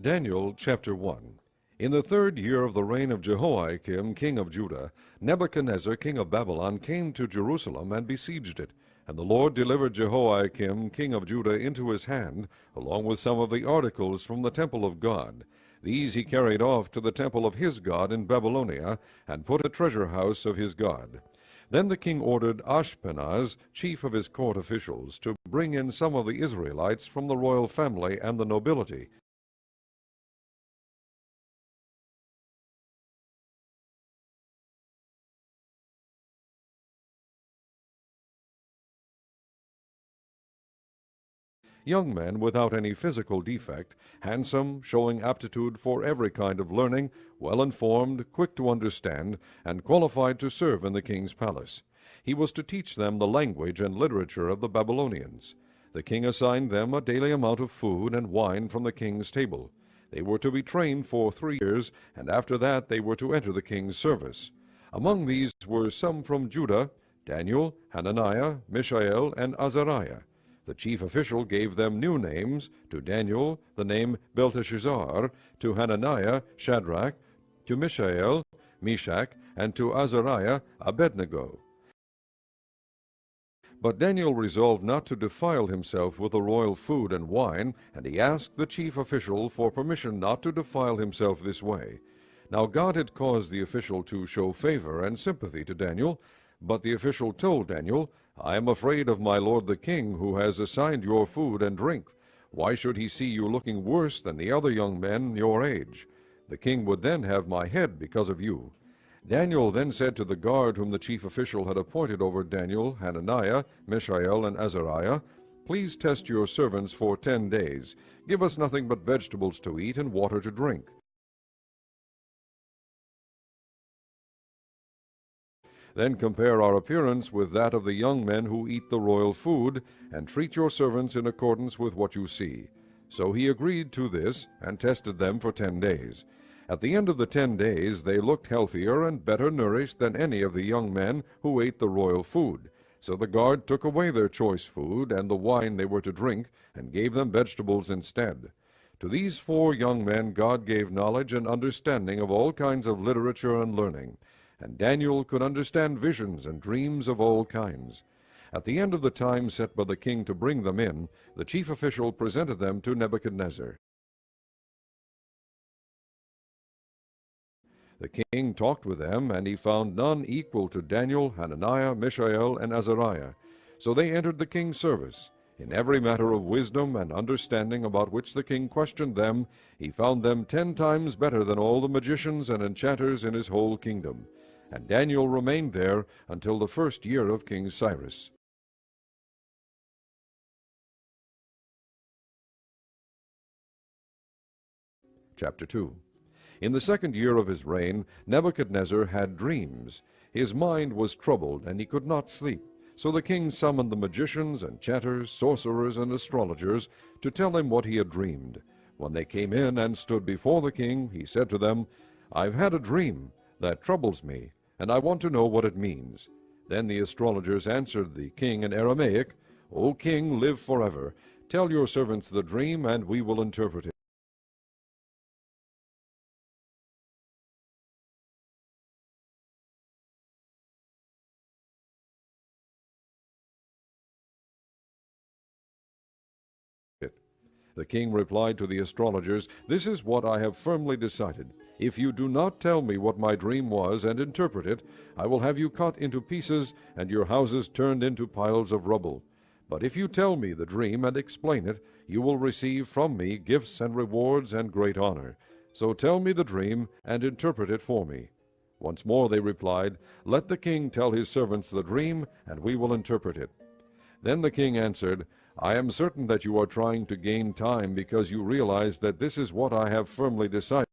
Daniel chapter 1. In the 3rd year of the reign of Jehoiakim king of Judah, Nebuchadnezzar king of Babylon came to Jerusalem and besieged it. And the Lord delivered Jehoiakim king of Judah into his hand, along with some of the articles from the temple of God. These he carried off to the temple of his God in Babylonia, and put in the treasure house of his God. Then the king ordered Ashpenaz, chief of his court officials, to bring in some of the Israelites from the royal family and the nobility, young men without any physical defect, handsome, showing aptitude for every kind of learning, well-informed, quick to understand, and qualified to serve in the king's palace. He was to teach them the language and literature of the Babylonians. The king assigned them a daily amount of food and wine from the king's table. They were to be trained for 3 years, and after that they were to enter the king's service. Among these were some from Judah: Daniel, Hananiah, Mishael, and Azariah. The chief official gave them new names: to Daniel the name Belteshazzar, to Hananiah Shadrach, to Mishael Meshach, and to Azariah Abednego. But Daniel resolved not to defile himself with the royal food and wine, and he asked the chief official for permission not to defile himself this way. Now God had caused the official to show favor and sympathy to Daniel, but the official told Daniel, "I am afraid of my lord the king, who has assigned your food and drink. Why should he see you looking worse than the other young men your age? The king would then have my head because of you." Daniel then said to the guard whom the chief official had appointed over Daniel, Hananiah, Mishael, and Azariah, "Please test your servants for 10 days. Give us nothing but vegetables to eat and water to drink. Then compare our appearance with that of the young men who eat the royal food, and treat your servants in accordance with what you see." So he agreed to this, and tested them for 10 days. At the end of the 10 days they looked healthier and better nourished than any of the young men who ate the royal food. So the guard took away their choice food and the wine they were to drink, and gave them vegetables instead. To these 4 young men God gave knowledge and understanding of all kinds of literature and learning. And Daniel could understand visions and dreams of all kinds. At the end of the time set by the king to bring them in, the chief official presented them to Nebuchadnezzar. The king talked with them, and he found none equal to Daniel, Hananiah, Mishael, and Azariah. So they entered the king's service. In every matter of wisdom and understanding about which the king questioned them, he found them 10 times better than all the magicians and enchanters in his whole kingdom. And Daniel remained there until the 1st year of King Cyrus. Chapter 2. In the 2nd year of his reign, Nebuchadnezzar had dreams. His mind was troubled, and he could not sleep. So the king summoned the magicians, enchanters, sorcerers, and astrologers to tell him what he had dreamed. When they came in and stood before the king, he said to them, "I've had a dream that troubles me, and I want to know what it means." Then the astrologers answered the king in Aramaic, "O king, live forever. Tell your servants the dream, and we will interpret it." The king replied to the astrologers, "This is what I have firmly decided. If you do not tell me what my dream was and interpret it, I will have you cut into pieces and your houses turned into piles of rubble. But if you tell me the dream and explain it, you will receive from me gifts and rewards and great honor. So tell me the dream and interpret it for me." Once more they replied, "Let the king tell his servants the dream, and we will interpret it." Then the king answered, "I am certain that you are trying to gain time, because you realize that this is what I have firmly decided.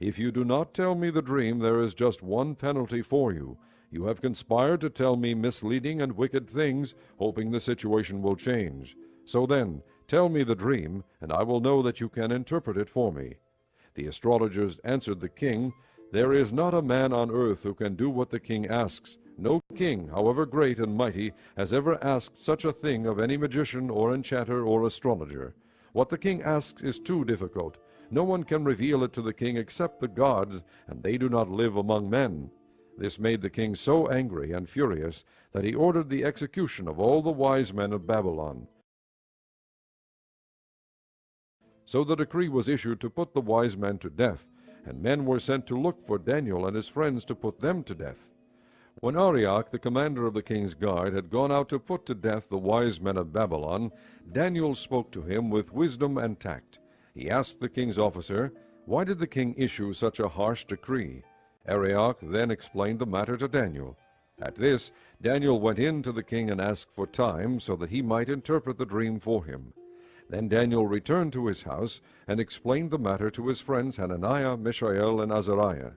If you do not tell me the dream, there is just one penalty for you. You have conspired to tell me misleading and wicked things, hoping the situation will change. So then, tell me the dream, and I will know that you can interpret it for me." The astrologers answered the king, "There is not a man on earth who can do what the king asks, No king, however great and mighty, has ever asked such a thing of any magician or enchanter or astrologer. What the king asks is too difficult. No one can reveal it to the king except the gods, and they do not live among men. This made the king so angry and furious that he ordered the execution of all the wise men of Babylon. So the decree was issued to put the wise men to death, and men were sent to look for Daniel and his friends to put them to death. When Arioch, the commander of the king's guard, had gone out to put to death the wise men of Babylon, Daniel spoke to him with wisdom and tact. He asked the king's officer, "Why did the king issue such a harsh decree?" Arioch then explained the matter to Daniel. At this, Daniel went in to the king and asked for time so that he might interpret the dream for him. Then Daniel returned to his house and explained the matter to his friends Hananiah, Mishael, and Azariah.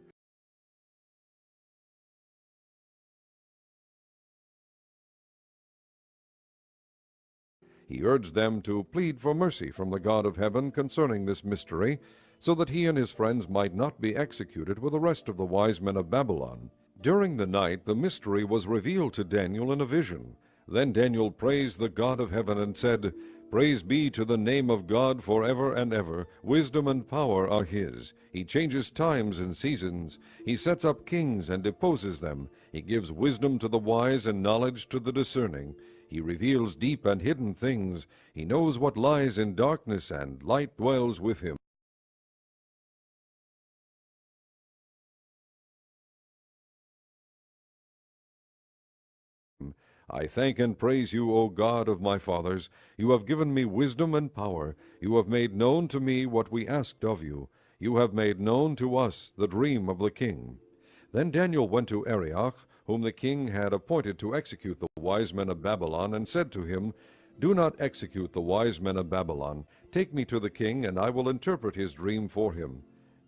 He urged them to plead for mercy from the God of heaven concerning this mystery, so that he and his friends might not be executed with the rest of the wise men of Babylon. During the night the mystery was revealed to Daniel in a vision. Then Daniel praised the God of heaven and said, "Praise be to the name of God forever and ever. Wisdom and power are his. He changes times and seasons. He sets up kings and deposes them. He gives wisdom to the wise and knowledge to the discerning. He reveals deep and hidden things. He knows what lies in darkness, and light dwells with him." I thank and praise you, O God of my fathers. You have given me wisdom and power. You have made known to me what we asked of you. You have made known to us the dream of the king. Then Daniel went to Arioch, whom the king had appointed to execute the wise men of Babylon, and said to him, "Do not execute the wise men of Babylon. Take me to the king, and I will interpret his dream for him."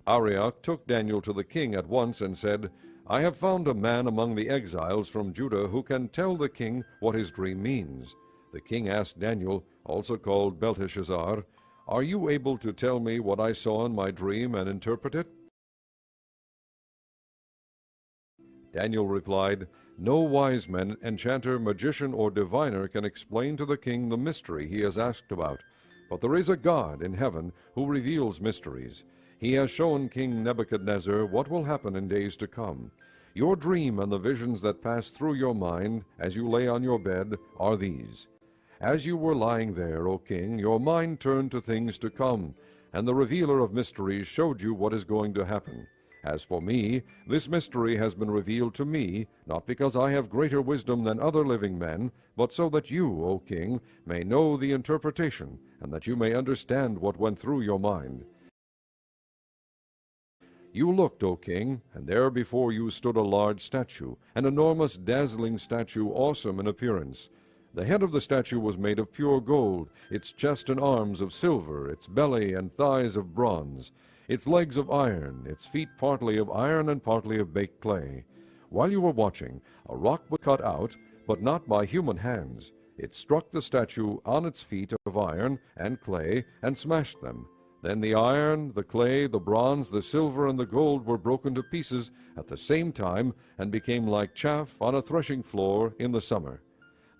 Arioch took Daniel to the king at once, and said, "I have found a man among the exiles from Judah who can tell the king what his dream means." The king asked Daniel, also called Belteshazzar, "Are you able to tell me what I saw in my dream and interpret it?" Daniel replied, "No wise man, enchanter, magician, or diviner can explain to the king the mystery he has asked about. But there is a God in heaven who reveals mysteries. He has shown King Nebuchadnezzar what will happen in days to come. Your dream and the visions that passed through your mind as you lay on your bed are these. As you were lying there, O king, your mind turned to things to come, and the revealer of mysteries showed you what is going to happen. As for me, this mystery has been revealed to me, not because I have greater wisdom than other living men, but so that you, O king, may know the interpretation, and that you may understand what went through your mind. You looked, O king, and there before you stood a large statue, an enormous, dazzling statue, awesome in appearance. The head of the statue was made of pure gold, its chest and arms of silver, its belly and thighs of bronze, its legs of iron, its feet partly of iron and partly of baked clay. While you were watching, a rock was cut out, but not by human hands. It struck the statue on its feet of iron and clay, and smashed them. Then the iron, the clay, the bronze, the silver, and the gold were broken to pieces at the same time, and became like chaff on a threshing floor in the summer.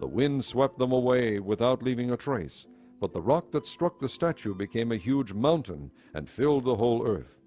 The wind swept them away without leaving a trace. But the rock that struck the statue became a huge mountain, and filled the whole earth.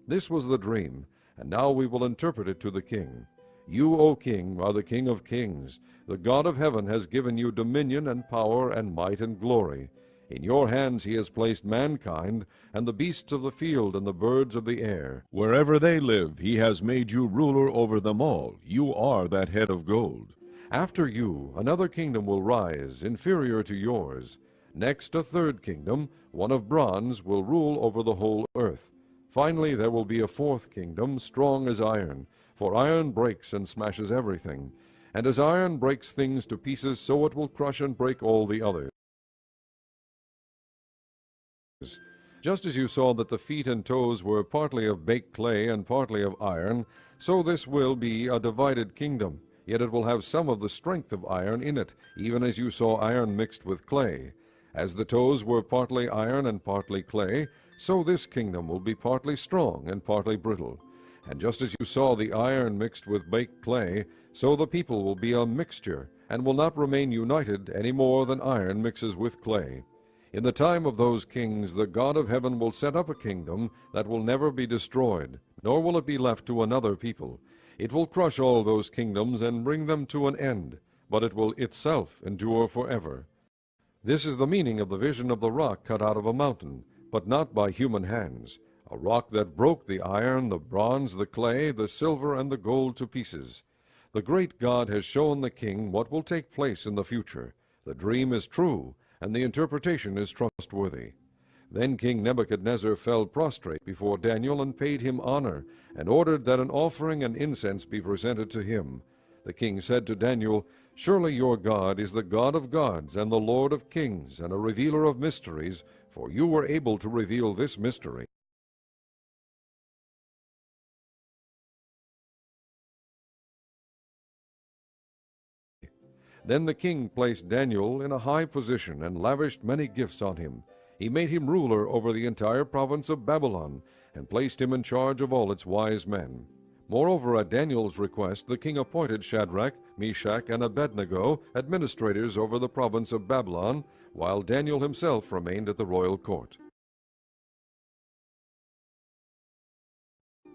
This was the dream, and now we will interpret it to the king. You, O king, are the King of kings. The God of heaven has given you dominion and power and might and glory. In your hands he has placed mankind, and the beasts of the field and the birds of the air. Wherever they live, he has made you ruler over them all. You are that head of gold. After you, another kingdom will rise, inferior to yours. Next, a third kingdom, one of bronze, will rule over the whole earth. Finally, there will be a fourth kingdom, strong as iron, for iron breaks and smashes everything. And as iron breaks things to pieces, so it will crush and break all the others. Just as you saw that the feet and toes were partly of baked clay and partly of iron, so this will be a divided kingdom. Yet it will have some of the strength of iron in it, even as you saw iron mixed with clay. As the toes were partly iron and partly clay, so this kingdom will be partly strong and partly brittle. And just as you saw the iron mixed with baked clay, So the people will be a mixture, and will not remain united any more than iron mixes with clay. In the time of those kings the God of heaven will set up a kingdom that will never be destroyed, nor will it be left to another people. It will crush all those kingdoms and bring them to an end, but it will itself endure forever. This is the meaning of the vision of the rock cut out of a mountain, but not by human hands, a rock that broke the iron, the bronze, the clay, the silver, and the gold to pieces. The great God has shown the king what will take place in the future. The dream is true, and the interpretation is trustworthy. Then King Nebuchadnezzar fell prostrate before Daniel and paid him honor, and ordered that an offering and incense be presented to him. The king said to Daniel, "Surely your God is the God of gods and the Lord of kings and a revealer of mysteries, for you were able to reveal this mystery." Then the king placed Daniel in a high position and lavished many gifts on him. He made him ruler over the entire province of Babylon, and placed him in charge of all its wise men. Moreover, at Daniel's request, the king appointed Shadrach, Meshach, and Abednego administrators over the province of Babylon, while Daniel himself remained at the royal court.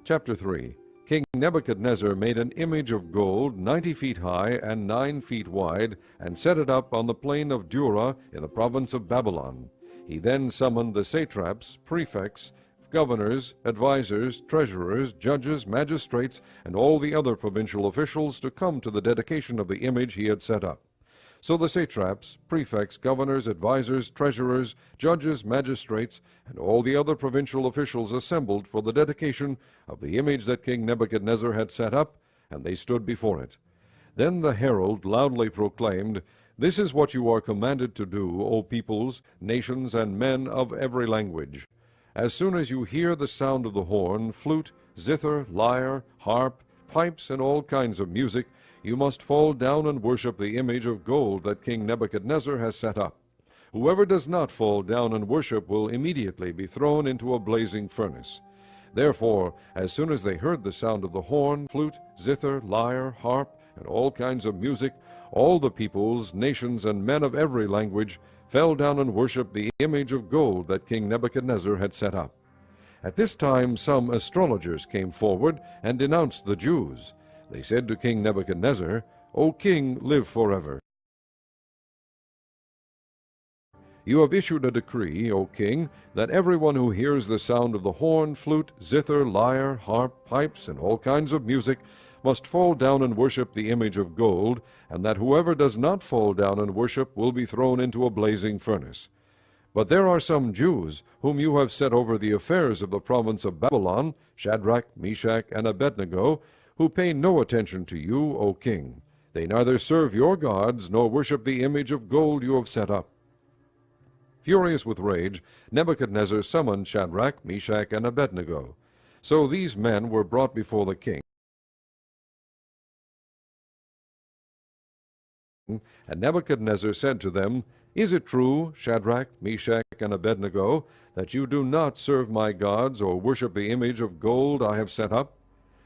Chapter 3. King Nebuchadnezzar made an image of gold 90 feet high and 9 feet wide, and set it up on the plain of Dura in the province of Babylon. He then summoned the satraps, prefects, governors, advisers, treasurers, judges, magistrates, and all the other provincial officials to come to the dedication of the image he had set up. So the satraps, prefects, governors, advisers, treasurers, judges, magistrates, and all the other provincial officials assembled for the dedication of the image that King Nebuchadnezzar had set up, and they stood before it. Then the herald loudly proclaimed, "This is what you are commanded to do, O peoples, nations, and men of every language. As soon as you hear the sound of the horn, flute, zither, lyre, harp, pipes, and all kinds of music, you must fall down and worship the image of gold that King Nebuchadnezzar has set up. Whoever does not fall down and worship will immediately be thrown into a blazing furnace." Therefore, as soon as they heard the sound of the horn, flute, zither, lyre, harp, and all kinds of music, all the peoples, nations, and men of every language fell down and worshipped the image of gold that King Nebuchadnezzar had set up. At this time some astrologers came forward and denounced the Jews. They said to King Nebuchadnezzar, "O king, live forever. You have issued a decree, O king, that everyone who hears the sound of the horn, flute, zither, lyre, harp, pipes, and all kinds of music must fall down and worship the image of gold, and that whoever does not fall down and worship will be thrown into a blazing furnace. But there are some Jews whom you have set over the affairs of the province of Babylon, Shadrach, Meshach, and Abednego, who pay no attention to you, O king. They neither serve your gods nor worship the image of gold you have set up." Furious with rage, Nebuchadnezzar summoned Shadrach, Meshach, and Abednego. So these men were brought before the king. And Nebuchadnezzar said to them, "Is it true, Shadrach, Meshach, and Abednego, that you do not serve my gods or worship the image of gold I have set up?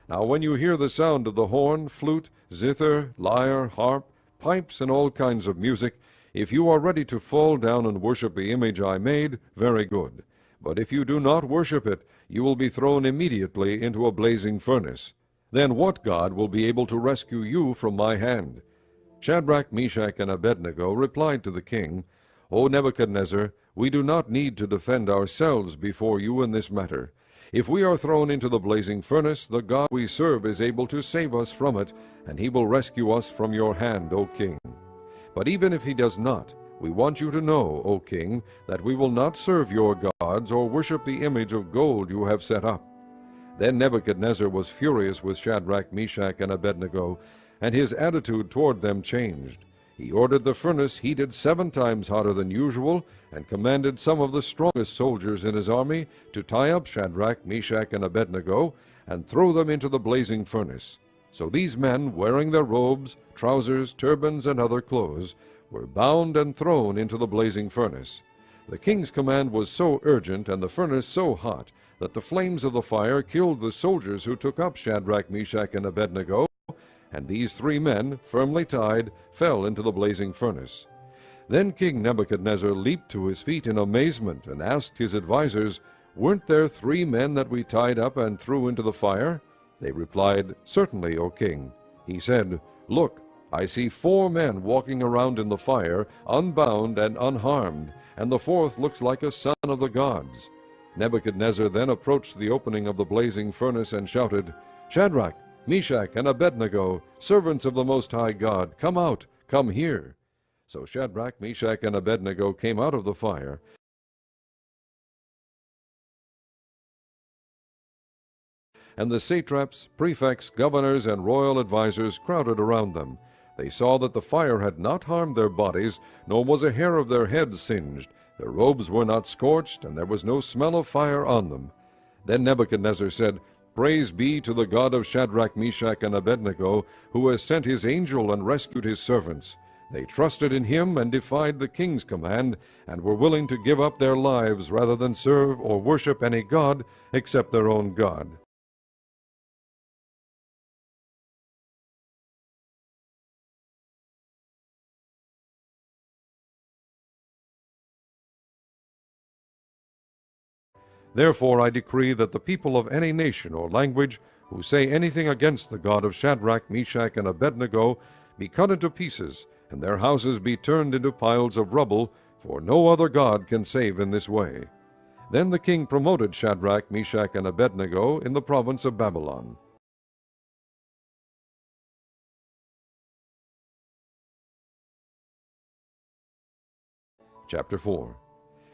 Now when you hear the sound of the horn, flute, zither, lyre, harp, pipes, and all kinds of music, if you are ready to fall down and worship the image I made, very good. But if you do not worship it, you will be thrown immediately into a blazing furnace. Then what God will be able to rescue you from my hand?" Shadrach, Meshach, and Abednego replied to the king, "O Nebuchadnezzar, we do not need to defend ourselves before you in this matter. If we are thrown into the blazing furnace, the God we serve is able to save us from it, and he will rescue us from your hand, O king. But even if he does not, we want you to know, O king, that we will not serve your gods or worship the image of gold you have set up." Then Nebuchadnezzar was furious with Shadrach, Meshach, and Abednego, and his attitude toward them changed. He ordered the furnace heated 7 times hotter than usual, and commanded some of the strongest soldiers in his army to tie up Shadrach, Meshach, and Abednego, and throw them into the blazing furnace. So these men, wearing their robes, trousers, turbans, and other clothes, were bound and thrown into the blazing furnace. The king's command was so urgent and the furnace so hot that the flames of the fire killed the soldiers who took up Shadrach, Meshach, and Abednego, and these 3 men, firmly tied, fell into the blazing furnace. Then King Nebuchadnezzar leaped to his feet in amazement and asked his advisers, "Weren't there 3 men that we tied up and threw into the fire?" They replied, "Certainly, O king." He said, "Look, I see 4 men walking around in the fire, unbound and unharmed, and the 4th looks like a son of the gods." Nebuchadnezzar then approached the opening of the blazing furnace and shouted, "Shadrach, Meshach, and Abednego, servants of the Most High God, come out, come here." So Shadrach, Meshach, and Abednego came out of the fire, and the satraps, prefects, governors, and royal advisers crowded around them. They saw that the fire had not harmed their bodies, nor was a hair of their heads singed. Their robes were not scorched, and there was no smell of fire on them. Then Nebuchadnezzar said, "Praise be to the God of Shadrach, Meshach, and Abednego, who has sent his angel and rescued his servants. They trusted in him and defied the king's command, and were willing to give up their lives rather than serve or worship any god except their own God." Therefore I decree that the people of any nation or language who say anything against the God of Shadrach, Meshach, and Abednego be cut into pieces, and their houses be turned into piles of rubble, for no other God can save in this way. Then the king promoted Shadrach, Meshach, and Abednego in the province of Babylon. Chapter 4.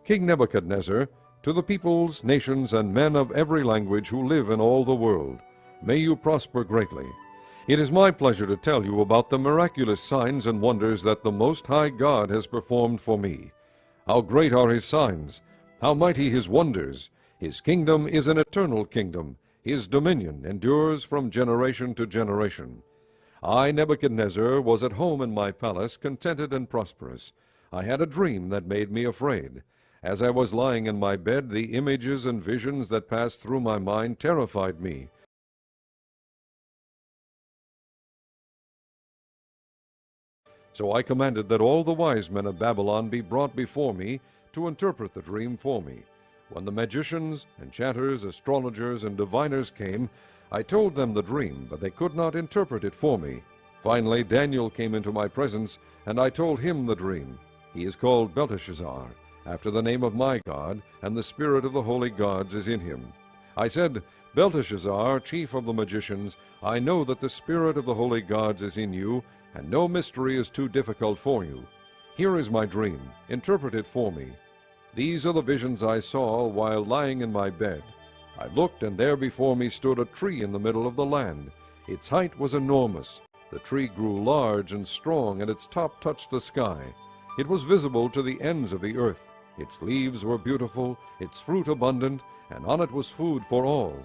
King Nebuchadnezzar, to the peoples, nations, and men of every language who live in all the world, may you prosper greatly. It is my pleasure to tell you about the miraculous signs and wonders that the Most High God has performed for me. How great are his signs! How mighty his wonders! His kingdom is an eternal kingdom. His dominion endures from generation to generation. I, Nebuchadnezzar, was at home in my palace, contented and prosperous. I had a dream that made me afraid. As I was lying in my bed, the images and visions that passed through my mind terrified me. So I commanded that all the wise men of Babylon be brought before me to interpret the dream for me. When the magicians, enchanters, astrologers, and diviners came, I told them the dream, but they could not interpret it for me. Finally Daniel came into my presence, and I told him the dream. He is called Belteshazzar, after the name of my God, and the spirit of the holy gods is in him. I said, "Belteshazzar, chief of the magicians, I know that the spirit of the holy gods is in you, and no mystery is too difficult for you. Here is my dream. Interpret it for me. These are the visions I saw while lying in my bed. I looked, and there before me stood a tree in the middle of the land. Its height was enormous. The tree grew large and strong, and its top touched the sky. It was visible to the ends of the earth. Its leaves were beautiful, its fruit abundant, and on it was food for all.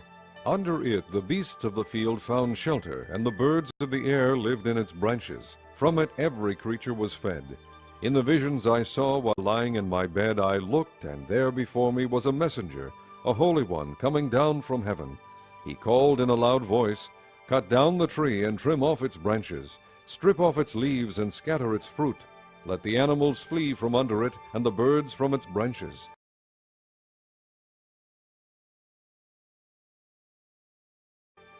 Under it the beasts of the field found shelter, and the birds of the air lived in its branches. From it every creature was fed. In the visions I saw while lying in my bed, I looked, and there before me was a messenger, a holy one, coming down from heaven. He called in a loud voice, "Cut down the tree and trim off its branches. Strip off its leaves and scatter its fruit. Let the animals flee from under it, and the birds from its branches."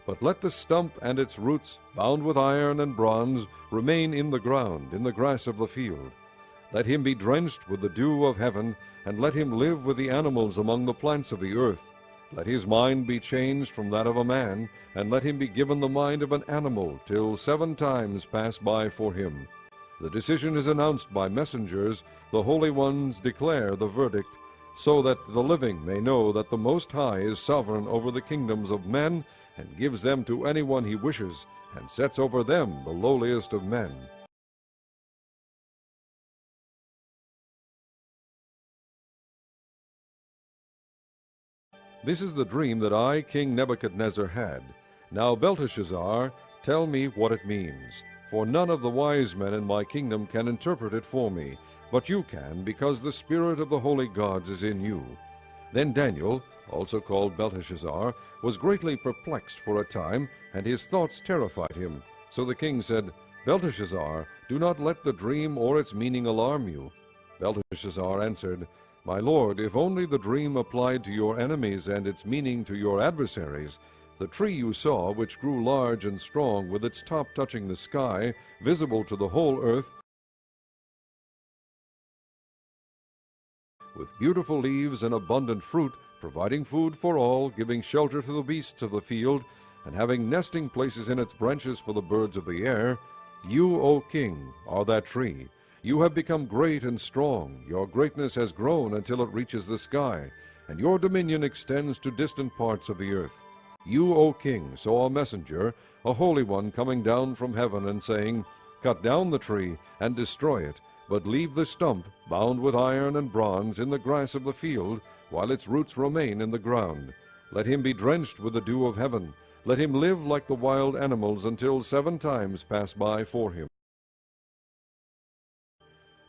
But let the stump and its roots, bound with iron and bronze, remain in the ground, in the grass of the field. Let him be drenched with the dew of heaven, and let him live with the animals among the plants of the earth. Let his mind be changed from that of a man, and let him be given the mind of an animal, till 7 times pass by for him. The decision is announced by messengers, the holy ones declare the verdict, so that the living may know that the Most High is sovereign over the kingdoms of men, and gives them to anyone he wishes, and sets over them the lowliest of men. This is the dream that I, King Nebuchadnezzar, had. Now, Belteshazzar, tell me what it means, for none of the wise men in my kingdom can interpret it for me, but you can, because the spirit of the holy gods is in you. Then Daniel, also called Belteshazzar, was greatly perplexed for a time, and his thoughts terrified him. So the king said, Belteshazzar, do not let the dream or its meaning alarm you. Belteshazzar answered, My lord, if only the dream applied to your enemies and its meaning to your adversaries, the tree you saw, which grew large and strong, with its top touching the sky, visible to the whole earth, with beautiful leaves and abundant fruit, providing food for all, giving shelter to the beasts of the field, and having nesting places in its branches for the birds of the air, you, O king, are that tree. You have become great and strong. Your greatness has grown until it reaches the sky, and your dominion extends to distant parts of the earth. You, O king, saw a messenger, a holy one, coming down from heaven and saying, Cut down the tree and destroy it, but leave the stump, bound with iron and bronze, in the grass of the field, while its roots remain in the ground. Let him be drenched with the dew of heaven. Let him live like the wild animals until 7 times pass by for him.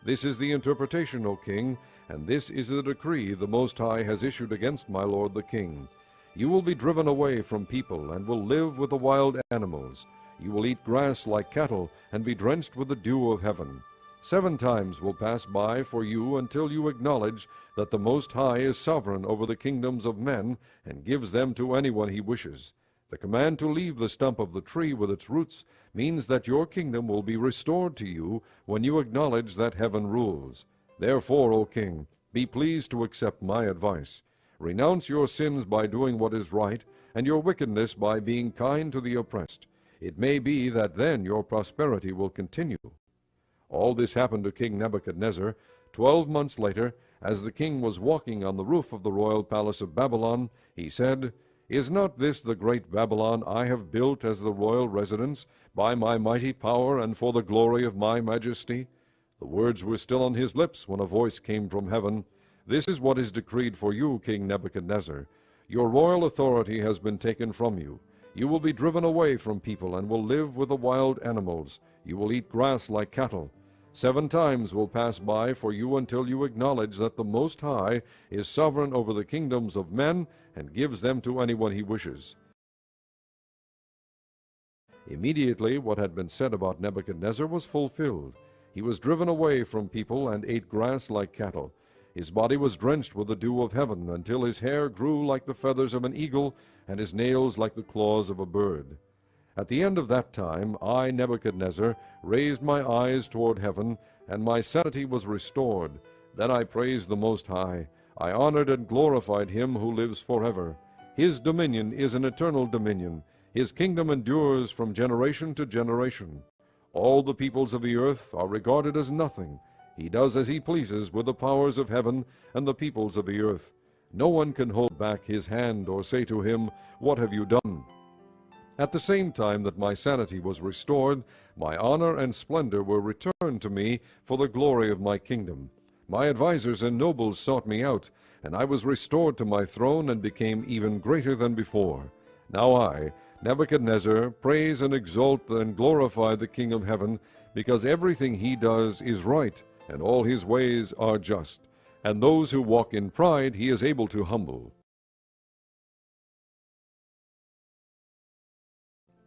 This is the interpretation, O king, and this is the decree the Most High has issued against my lord the king. You will be driven away from people, and will live with the wild animals. You will eat grass like cattle, and be drenched with the dew of heaven. 7 times will pass by for you until you acknowledge that the Most High is sovereign over the kingdoms of men, and gives them to anyone he wishes. The command to leave the stump of the tree with its roots means that your kingdom will be restored to you when you acknowledge that heaven rules. Therefore, O king, be pleased to accept my advice. Renounce your sins by doing what is right, and your wickedness by being kind to the oppressed. It may be that then your prosperity will continue. All this happened to King Nebuchadnezzar. 12 months later, as the king was walking on the roof of the royal palace of Babylon, he said, Is not this the great Babylon I have built as the royal residence, by my mighty power and for the glory of my majesty? The words were still on his lips when a voice came from heaven. This is what is decreed for you, King Nebuchadnezzar. Your royal authority has been taken from you. You will be driven away from people and will live with the wild animals. You will eat grass like cattle. 7 times will pass by for you until you acknowledge that the Most High is sovereign over the kingdoms of men and gives them to anyone he wishes. Immediately what had been said about Nebuchadnezzar was fulfilled. He was driven away from people and ate grass like cattle. His body was drenched with the dew of heaven until his hair grew like the feathers of an eagle and his nails like the claws of a bird. At the end of that time, I, Nebuchadnezzar, raised my eyes toward heaven, and my sanity was restored. Then I praised the Most High. I honored and glorified him who lives forever. His dominion is an eternal dominion. His kingdom endures from generation to generation. All the peoples of the earth are regarded as nothing. He does as he pleases with the powers of heaven and the peoples of the earth. No one can hold back his hand or say to him, What have you done? At the same time that my sanity was restored, my honor and splendor were returned to me for the glory of my kingdom. My advisers and nobles sought me out, and I was restored to my throne and became even greater than before. Now I, Nebuchadnezzar, praise and exalt and glorify the King of heaven, because everything he does is right, and all his ways are just, and those who walk in pride he is able to humble.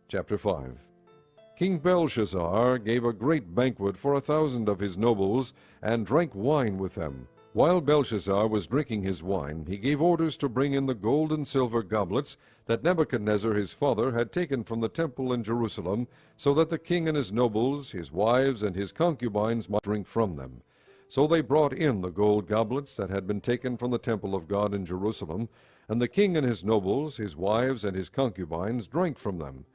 Chapter 5. King Belshazzar gave a great banquet for 1,000 of his nobles, and drank wine with them. While Belshazzar was drinking his wine, he gave orders to bring in the gold and silver goblets that Nebuchadnezzar his father had taken from the temple in Jerusalem, so that the king and his nobles, his wives, and his concubines might drink from them. So they brought in the gold goblets that had been taken from the temple of God in Jerusalem, and the king and his nobles, his wives, and his concubines drank from them.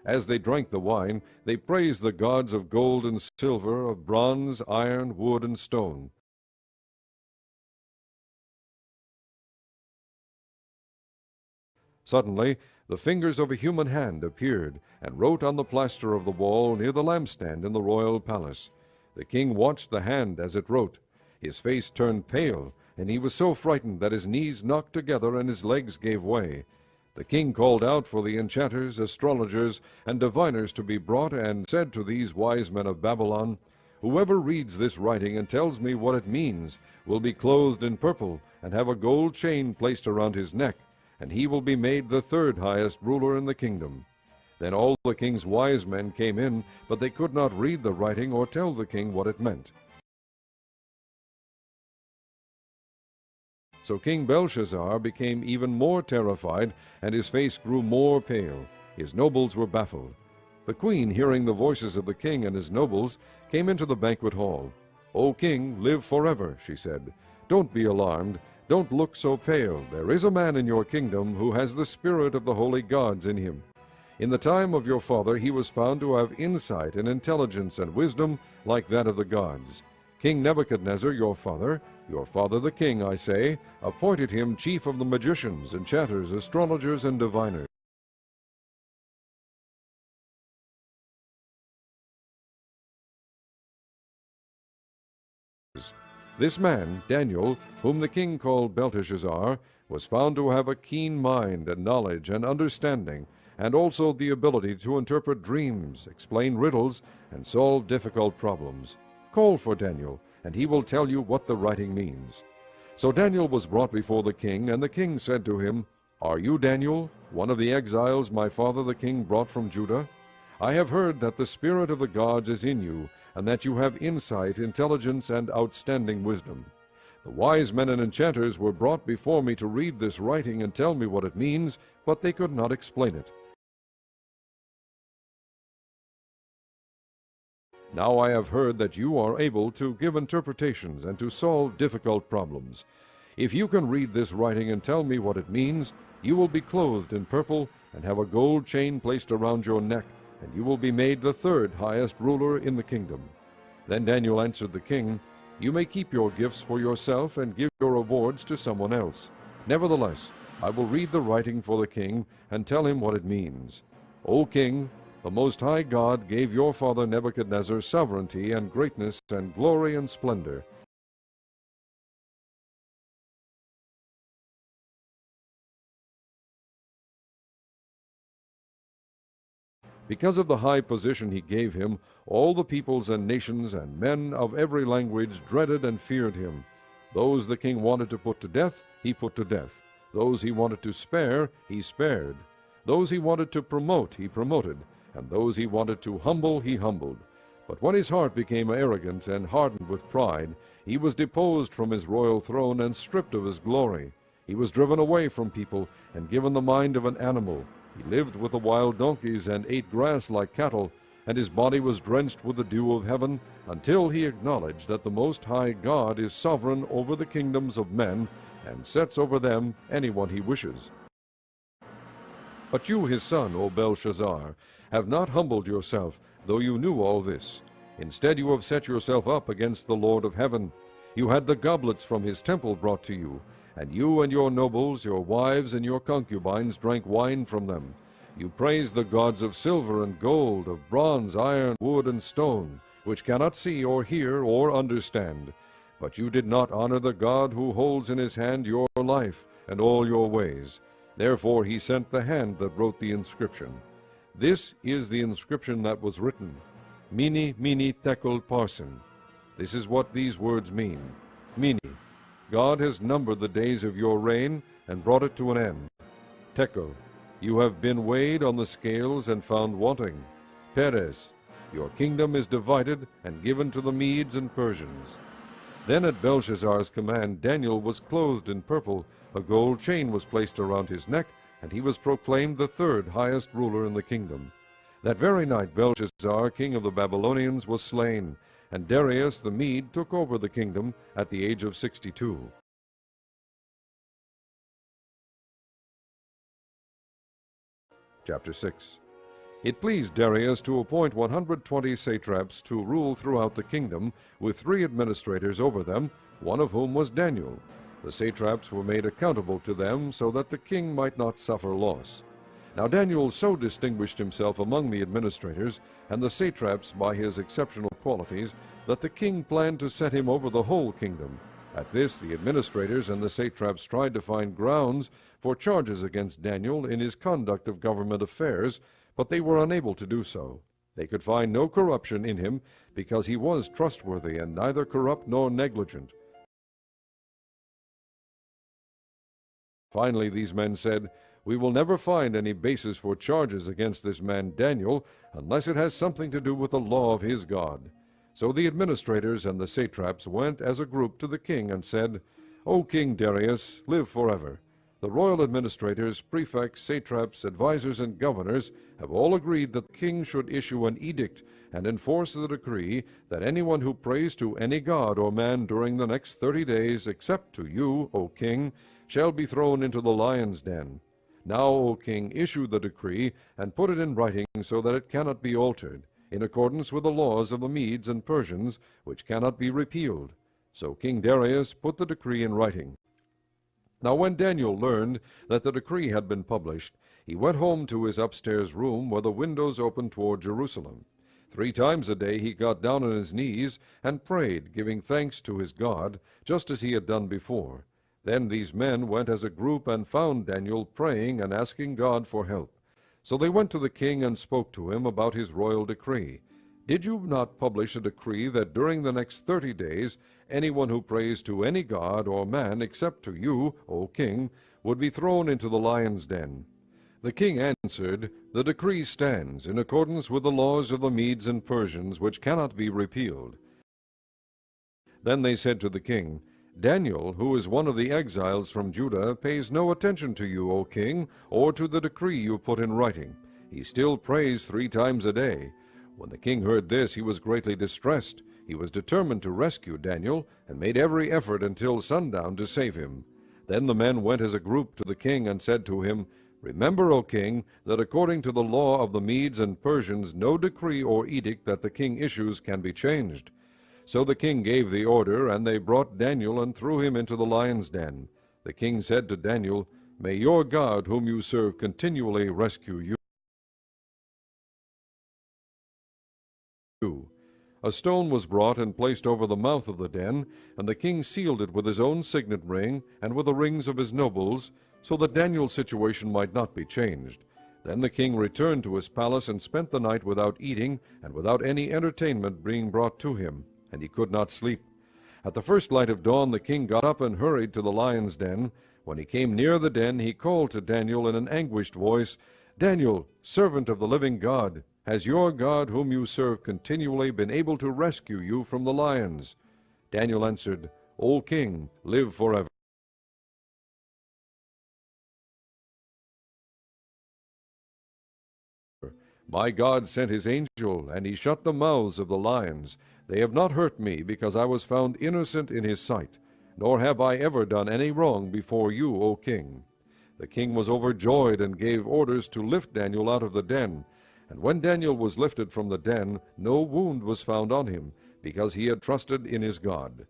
As they drank the wine, they praised the gods of gold and silver, of bronze, iron, wood, and stone. Suddenly the fingers of a human hand appeared, and wrote on the plaster of the wall near the lampstand in the royal palace. The king watched the hand as it wrote. His face turned pale, and he was so frightened that his knees knocked together and his legs gave way. The king called out for the enchanters, astrologers, and diviners to be brought, and said to these wise men of Babylon, Whoever reads this writing and tells me what it means will be clothed in purple, and have a gold chain placed around his neck, and he will be made the 3rd highest ruler in the kingdom. Then all the king's wise men came in, but they could not read the writing or tell the king what it meant. So King Belshazzar became even more terrified, and his face grew more pale. His nobles were baffled. The queen, hearing the voices of the king and his nobles, came into the banquet hall. "O king, live forever," she said. "Don't be alarmed. Don't look so pale. There is a man in your kingdom who has the spirit of the holy gods in him. In the time of your father he was found to have insight and intelligence and wisdom like that of the gods. King Nebuchadnezzar, your father the king, I say, appointed him chief of the magicians, enchanters, astrologers, and diviners. This man, Daniel, whom the king called Belteshazzar, was found to have a keen mind and knowledge and understanding, and also the ability to interpret dreams, explain riddles, and solve difficult problems. Call for Daniel, and he will tell you what the writing means." So Daniel was brought before the king, and the king said to him, "Are you Daniel, one of the exiles my father the king brought from Judah? I have heard that the spirit of the gods is in you, and that you have insight, intelligence, and outstanding wisdom. The wise men and enchanters were brought before me to read this writing and tell me what it means, but they could not explain it. Now I have heard that you are able to give interpretations and to solve difficult problems. If you can read this writing and tell me what it means, you will be clothed in purple and have a gold chain placed around your neck, and you will be made the third highest ruler in the kingdom." Then Daniel answered the king, "You may keep your gifts for yourself and give your rewards to someone else. Nevertheless, I will read the writing for the king and tell him what it means. O king, the Most High God gave your father Nebuchadnezzar sovereignty and greatness and glory and splendor. Because of the high position he gave him, all the peoples and nations and men of every language dreaded and feared him. Those the king wanted to put to death, he put to death. Those he wanted to spare, he spared. Those he wanted to promote, he promoted. And those he wanted to humble, he humbled. But when his heart became arrogant and hardened with pride, he was deposed from his royal throne and stripped of his glory. He was driven away from people and given the mind of an animal. He lived with the wild donkeys and ate grass like cattle, and his body was drenched with the dew of heaven, until he acknowledged that the Most High God is sovereign over the kingdoms of men, and sets over them anyone he wishes. But you, his son, O Belshazzar, have not humbled yourself, though you knew all this. Instead you have set yourself up against the Lord of heaven. You had the goblets from his temple brought to you, and you and your nobles, your wives, and your concubines drank wine from them. You praised the gods of silver and gold, of bronze, iron, wood, and stone, which cannot see or hear or understand. But you did not honor the God who holds in his hand your life and all your ways. Therefore he sent the hand that wrote the inscription. This is the inscription that was written, Mene, Mene, Tekel, Parsin. This is what these words mean. Mene, God has numbered the days of your reign and brought it to an end. Tekel, you have been weighed on the scales and found wanting. Peres, your kingdom is divided and given to the Medes and Persians. Then at Belshazzar's command Daniel was clothed in purple, a gold chain was placed around his neck, and he was proclaimed the third highest ruler in the kingdom. That very night Belshazzar, king of the Babylonians, was slain, and Darius the Mede took over the kingdom at the age of 62. Chapter 6. It pleased Darius to appoint 120 satraps to rule throughout the kingdom, with 3 administrators over them, one of whom was Daniel. The satraps were made accountable to them so that the king might not suffer loss. Now Daniel so distinguished himself among the administrators and the satraps by his exceptional qualities that the king planned to set him over the whole kingdom. At this, the administrators and the satraps tried to find grounds for charges against Daniel in his conduct of government affairs, but they were unable to do so. They could find no corruption in him, because he was trustworthy and neither corrupt nor negligent. Finally these men said, We will never find any basis for charges against this man Daniel unless it has something to do with the law of his God." So the administrators and the satraps went as a group to the king and said, "O King Darius, live forever. The royal administrators, prefects, satraps, advisers, and governors have all agreed that the king should issue an edict and enforce the decree that anyone who prays to any god or man during the next 30 days, except to you, O king, shall be thrown into the lion's den. Now, O king, issue the decree and put it in writing so that it cannot be altered, in accordance with the laws of the Medes and Persians, which cannot be repealed." So King Darius put the decree in writing. Now when Daniel learned that the decree had been published, he went home to his upstairs room where the windows opened toward Jerusalem. 3 times a day he got down on his knees and prayed, giving thanks to his God, just as he had done before. Then these men went as a group and found Daniel praying and asking God for help. So they went to the king and spoke to him about his royal decree. "Did you not publish a decree that during the next 30 days anyone who prays to any god or man except to you, O king, would be thrown into the lion's den?" The king answered, "The decree stands in accordance with the laws of the Medes and Persians, which cannot be repealed." Then they said to the king, "Daniel, who is one of the exiles from Judah, pays no attention to you, O king, or to the decree you put in writing. He still prays 3 times a day." When the king heard this, he was greatly distressed. He was determined to rescue Daniel, and made every effort until sundown to save him. Then the men went as a group to the king and said to him, "Remember, O king, that according to the law of the Medes and Persians, no decree or edict that the king issues can be changed." So the king gave the order, and they brought Daniel and threw him into the lion's den. The king said to Daniel, "May your God, whom you serve, continually rescue you." A stone was brought and placed over the mouth of the den, and the king sealed it with his own signet ring and with the rings of his nobles, so that Daniel's situation might not be changed. Then the king returned to his palace and spent the night without eating and without any entertainment being brought to him, and he could not sleep. At the first light of dawn the king got up and hurried to the lion's den. When he came near the den, he called to Daniel in an anguished voice, "Daniel, servant of the living God, has your God, whom you serve continually, been able to rescue you from the lions?" Daniel answered, "O king, live forever." "My God sent his angel, and he shut the mouths of the lions. They have not hurt me, because I was found innocent in his sight, nor have I ever done any wrong before you, O king." The king was overjoyed and gave orders to lift Daniel out of the den. And when Daniel was lifted from the den, no wound was found on him, because he had trusted in his God.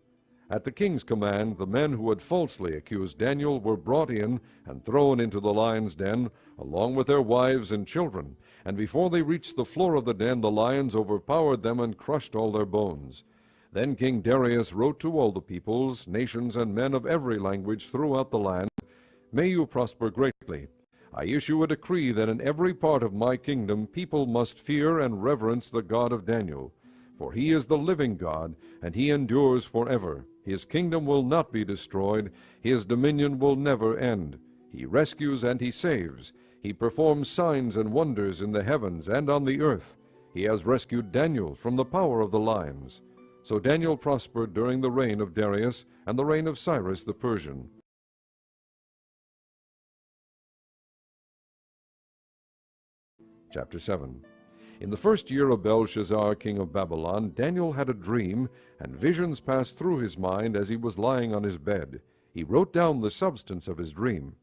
At the king's command, the men who had falsely accused Daniel were brought in and thrown into the lion's den, along with their wives and children. And before they reached the floor of the den, the lions overpowered them and crushed all their bones. Then King Darius wrote to all the peoples, nations, and men of every language throughout the land, "May you prosper greatly. I issue a decree that in every part of my kingdom people must fear and reverence the God of Daniel. For he is the living God, and he endures forever. His kingdom will not be destroyed. His dominion will never end. He rescues and he saves. He performs signs and wonders in the heavens and on the earth. He has rescued Daniel from the power of the lions." So Daniel prospered during the reign of Darius and the reign of Cyrus the Persian. Chapter 7. In the first year of Belshazzar, king of Babylon, Daniel had a dream, and visions passed through his mind as he was lying on his bed. He wrote down the substance of his dream.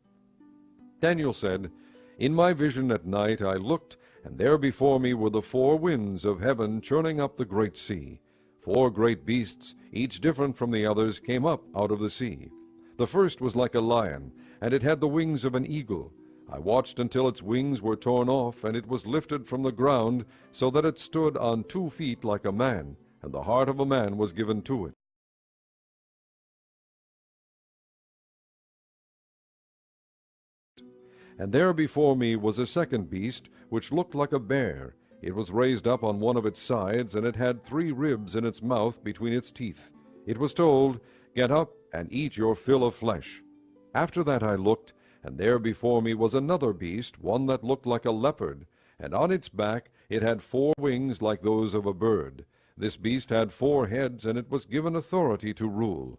Daniel said, "In my vision at night I looked, and there before me were the 4 winds of heaven churning up the great sea. 4 great beasts, each different from the others, came up out of the sea. The first was like a lion, and it had the wings of an eagle. I watched until its wings were torn off, and it was lifted from the ground, so that it stood on 2 feet like a man, and the heart of a man was given to it. And there before me was a second beast, which looked like a bear. It was raised up on one of its sides, and it had 3 ribs in its mouth between its teeth. It was told, 'Get up and eat your fill of flesh.' After that I looked, And there before me was another beast, one that looked like a leopard, and on its back it had 4 wings like those of a bird. This beast had 4 heads, and it was given authority to rule.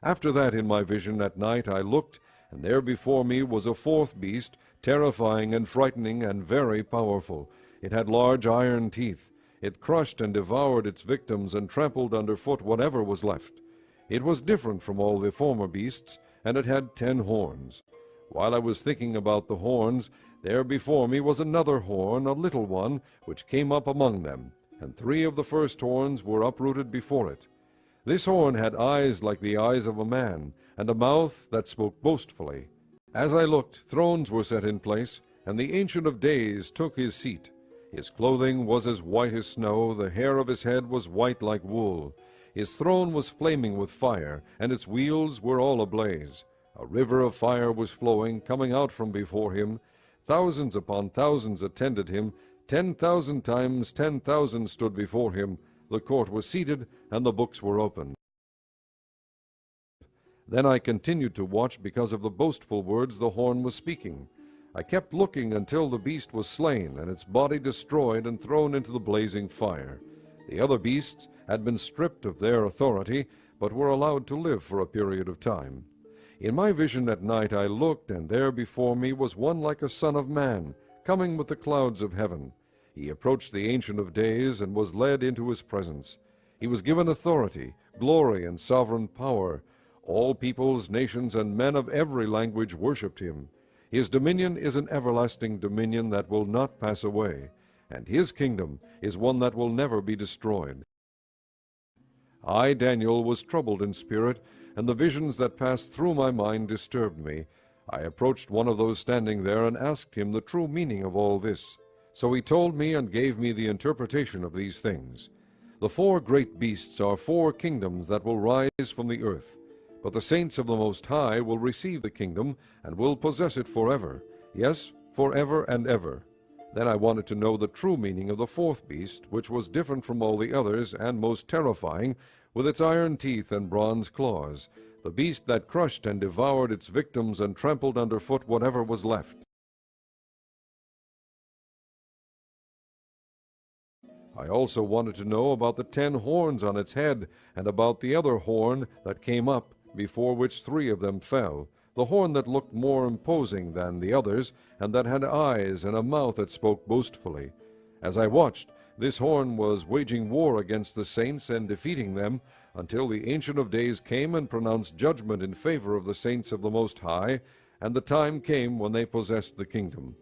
After that in my vision at night I looked, and there before me was a 4th beast, terrifying and frightening and very powerful. It had large iron teeth. It crushed and devoured its victims, and trampled under foot whatever was left. It was different from all the former beasts, and it had 10 horns. While I was thinking about the horns, there before me was another horn, a little one, which came up among them, and 3 of the first horns were uprooted before it. This horn had eyes like the eyes of a man, and a mouth that spoke boastfully. As I looked, thrones were set in place, and the Ancient of Days took his seat. His clothing was as white as snow, the hair of his head was white like wool. His throne was flaming with fire, and its wheels were all ablaze. A river of fire was flowing, coming out from before him. Thousands upon thousands attended him. 10,000 times 10,000 stood before him. The court was seated, and the books were opened. Then I continued to watch because of the boastful words the horn was speaking. I kept looking until the beast was slain, and its body destroyed and thrown into the blazing fire. The other beasts had been stripped of their authority, but were allowed to live for a period of time. In my vision at night I looked, and there before me was one like a son of man, coming with the clouds of heaven. He approached the Ancient of Days, and was led into his presence. He was given authority, glory, and sovereign power. All peoples, nations, and men of every language worshipped him. His dominion is an everlasting dominion that will not pass away, and his kingdom is one that will never be destroyed. I, Daniel, was troubled in spirit, and the visions that passed through my mind disturbed me. I approached one of those standing there and asked him the true meaning of all this. So he told me and gave me the interpretation of these things. The 4 great beasts are 4 kingdoms that will rise from the earth. But the saints of the Most High will receive the kingdom and will possess it forever. Yes, forever and ever. Then I wanted to know the true meaning of the 4th beast, which was different from all the others and most terrifying, with its iron teeth and bronze claws, the beast that crushed and devoured its victims and trampled underfoot whatever was left. I also wanted to know about the 10 horns on its head, and about the other horn that came up, before which 3 of them fell, the horn that looked more imposing than the others, and that had eyes and a mouth that spoke boastfully. As I watched, this horn was waging war against the saints and defeating them, until the Ancient of Days came and pronounced judgment in favor of the saints of the Most High, and the time came when they possessed the kingdom.